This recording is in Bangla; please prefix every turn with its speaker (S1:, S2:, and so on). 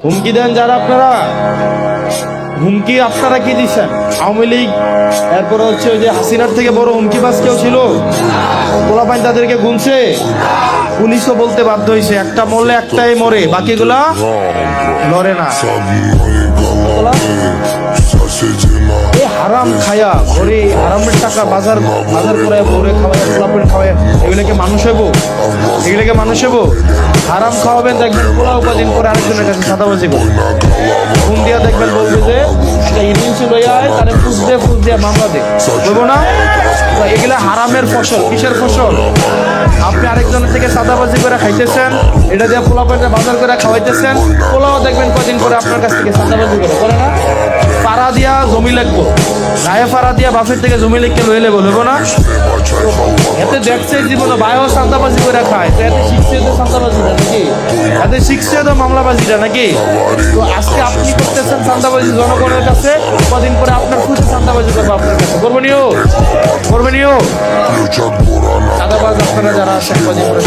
S1: হুমকি দেন যারা আপনারা, হুমকি আপনারা কি দিচ্ছেন? আওয়ামী লীগ, এরপরে হচ্ছে ওই যে হাসিনার থেকে বড় হুমকিবাজ কেউ ছিল? পোলাপাইন তাদেরকে গুনছে, পুলিশও বলতে বাধ্য হয়েছে একটা মরলে একটাই মরে, বাকিগুলা লড়ে না। এই হারাম খায়া ঘরে হারামের টাকা বাজার বাজার করে ভরে খাওয়ায়, পোলাপাইন খাওয়ায়, এগুলোকে মানুষ হবো? এগুলোকে মানুষ হবো? হারাম খাওয়াবেন, দেখবেন পোলা উপাদিন করে আরেকজনের কাছে সাদাবাজি করবে, ফোন দিয়া দেখবেন বলবে যে একটা ইউনিভার্সিটি লইয়া আয়, তারে ফুস দিয়ে মামলা দে, বলবো না? তো এগুলা হারামের ফসল। কিসের ফসল? আপনি আরেকজনের থেকে সাদাবাজি করে খাইতেছেন, এটা দিয়ে পোলা পাইটা বাজার করে খাওয়াইতেছেন, পোলাও দেখবেন কদিন করে আপনার কাছ থেকে সাদাবাজি করে না? পাড়া দিয়া জমি লাগবো, গায়ে পাড়া দিয়া বাপের থেকে জমি লিখতে লইলে বলবো না? এতে দেখছে জীবনে ভাইও সাদাবাজি করে খায়, তো এতে শিখছে তো সাদাবাজিটা নাকি? এতে শিখছে তো মামলাবাজিটা নাকি? তো আজকে আপনি করতেছেন সাদাবাজি জনগণের কাছে, কদিন পরে আপনার খুঁজে সাদাবাজি করবো আপনার কাছে। করবেনিও সাদাবাজ আপনারা যারা আছেন কদিন পরে